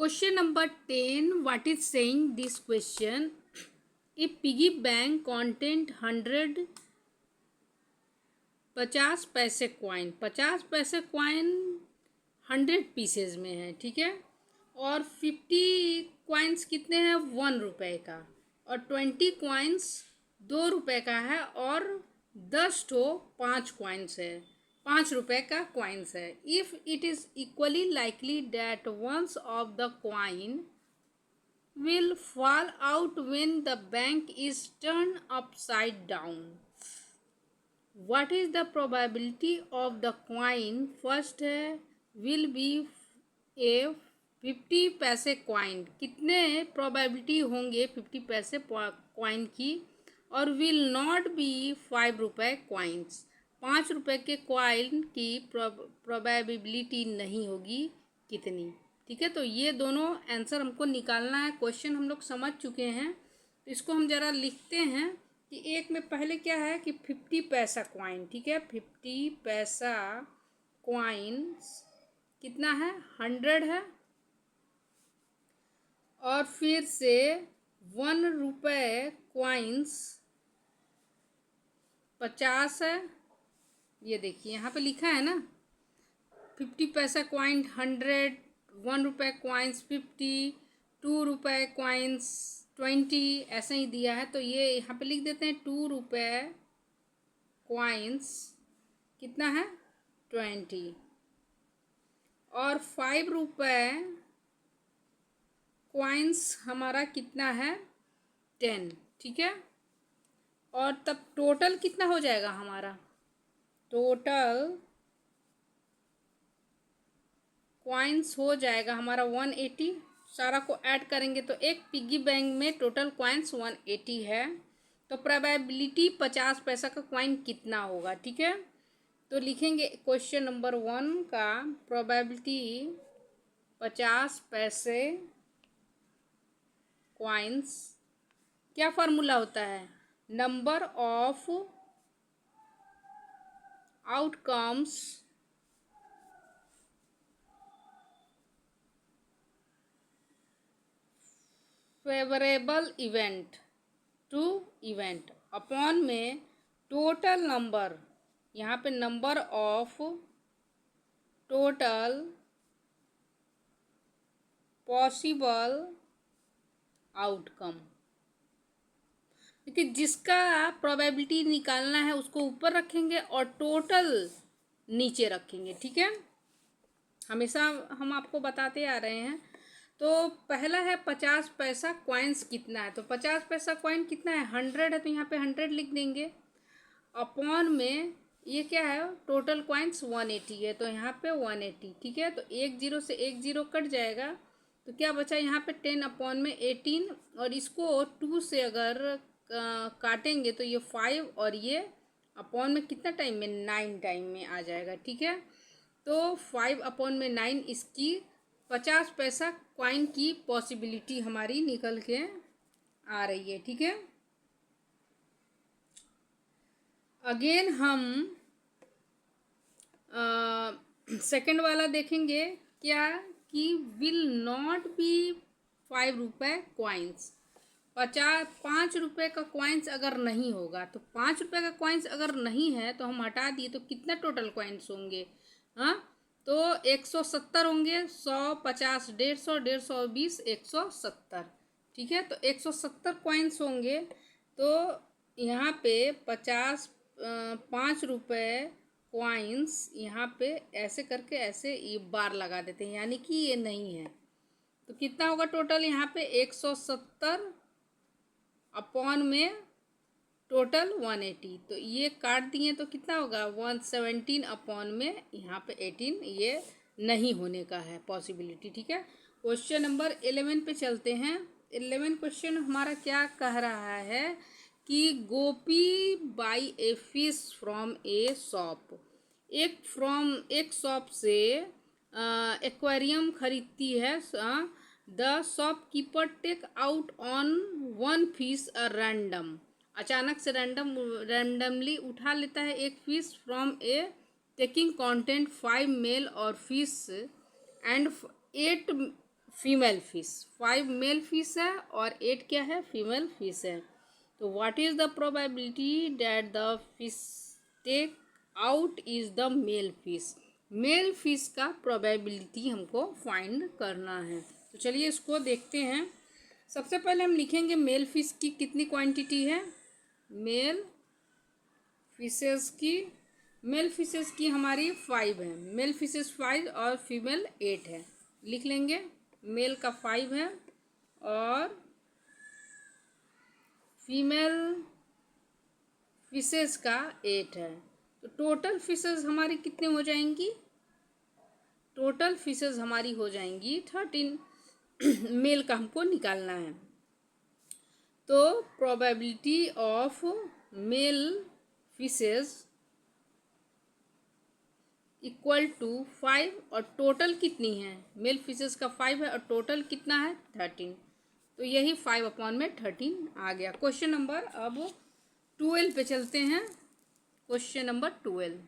Question number 10. What is saying this question? A piggy bank content 100 50 पैसे coin 50 पैसे coin 100 pieces में है, ठीक है। और 50 कॉइन्स कितने हैं? 1 रुपये का। और 20 कॉइन्स 2 रुपये का है। और 10 तो 5 कॉइन्स है, 5 रुपये का कॉइन्स है। If it is equally likely that ones of the coin will fall out when the bank is turned upside down. What is the probability of the coin? First है will be a 50 पैसे coin. कितने probability होंगे 50 पैसे coin की? और will not be 5 रुपये coins, 5 रुपये के कॉइन की प्रोबेबिलिटी नहीं होगी कितनी, ठीक है। तो ये दोनों आंसर हमको निकालना है। क्वेश्चन हम लोग समझ चुके हैं, तो इसको हम ज़रा लिखते हैं कि एक में पहले क्या है कि 50 पैसा कॉइन, ठीक है। 50 पैसा कॉइन्स कितना है? 100 है। और फिर से 1 रुपये कॉइन्स 50 है। ये देखिए यहाँ पे लिखा है ना, 50 पैसा कॉइन 100, 1 रुपये कॉइन्स 50, 2 रुपये कॉइन्स 20, ऐसे ही दिया है। तो ये यहाँ पे लिख देते हैं 2 रुपये कॉइन्स कितना है? 20। और 5 रुपये कॉइन्स हमारा कितना है? 10, ठीक है। और तब टोटल कितना हो जाएगा हमारा? टोटल कॉइन्स हो जाएगा हमारा 180। सारा को ऐड करेंगे तो एक पिग्गी बैंक में टोटल कॉइन्स 180 है। तो प्रोबेबिलिटी 50 पैसा का कॉइन कितना होगा, ठीक है। तो लिखेंगे क्वेश्चन नंबर 1 का प्रोबेबिलिटी 50 पैसे कॉइन्स, क्या फार्मूला होता है? Number of outcomes favourable event to event upon में टोटल नंबर, यहाँ पे number of total possible outcome. देखिए जिसका प्रोबेबिलिटी निकालना है उसको ऊपर रखेंगे और टोटल नीचे रखेंगे, ठीक है। हमेशा हम आपको बताते आ रहे हैं। तो पहला है 50 पैसा कॉइन्स कितना है? तो 50 पैसा कॉइन कितना है? 100 है, तो यहाँ पे 100 लिख देंगे। अपॉन में ये क्या है? टोटल कॉइन्स 180 है, तो यहाँ पे 180, ठीक है। तो एक जीरो से एक जीरो कट जाएगा, तो क्या बचा यहाँ पे? 10 अपॉन में 18। और इसको 2 से अगर काटेंगे तो ये 5 और ये अपॉन में कितना टाइम में? 9 टाइम में आ जाएगा, ठीक है। तो 5 अपॉन में 9, इसकी 50 पैसा कॉइन की पॉसिबिलिटी हमारी निकल के आ रही है, ठीक है। अगेन हम सेकंड वाला देखेंगे क्या कि विल नॉट बी 5 रुपये कॉइन्स। 5 रुपये का कॉइन्स अगर नहीं होगा, तो 5 रुपये का कॉइन्स अगर नहीं है तो हम हटा दिए, तो कितना टोटल कॉइन्स होंगे? हाँ, तो 170 होंगे। 100 50 150 150 20 170, ठीक है। तो 170 कॉइन्स होंगे। तो यहाँ पे 5 रुपये कॉइन्स यहाँ पे ऐसे करके ऐसे ये बार लगा देते हैं, यानी कि ये नहीं है। तो कितना होगा टोटल? यहाँ पे 170 अपॉन में टोटल 180, तो ये काट दिए तो कितना होगा? 117 अपॉन में यहाँ पे 18, ये नहीं होने का है पॉसिबिलिटी, ठीक है। क्वेश्चन नंबर 11 पे चलते हैं। 11 क्वेश्चन हमारा क्या कह रहा है कि Gopi buy a fish from a shop. एक शॉप से एक्वेरियम खरीदती है। The shopkeeper take out on 1 fish a random, अचानक से रैंडमली उठा लेता है एक fish from a taking content 5 male और fish and 8 female fish, 5 male fish है और 8 क्या है, फीमेल फिश है। तो what is the probability that the fish take out is the mail fish. Mail fish का प्रोबेबिलिटी हमको फाइंड करना है। तो चलिए इसको देखते हैं। सबसे पहले हम लिखेंगे मेल फिश की कितनी क्वांटिटी है। मेल फिशेस की हमारी 5 है। मेल फिशेस 5 और फीमेल 8 है। लिख लेंगे, मेल का 5 है और फीमेल फिशेस का 8 है। तो टोटल फिशेस हमारी कितने हो जाएंगी, टोटल फिशेस हमारी हो जाएंगी 13। मेल का हमको निकालना है। तो probability of male fishes equal to 5 और टोटल कितनी है, मेल फिशेस का 5 है और टोटल कितना है 13। तो यही 5/13 आ गया। क्वेश्चन नंबर अब 12 पे चलते हैं। Question number 12।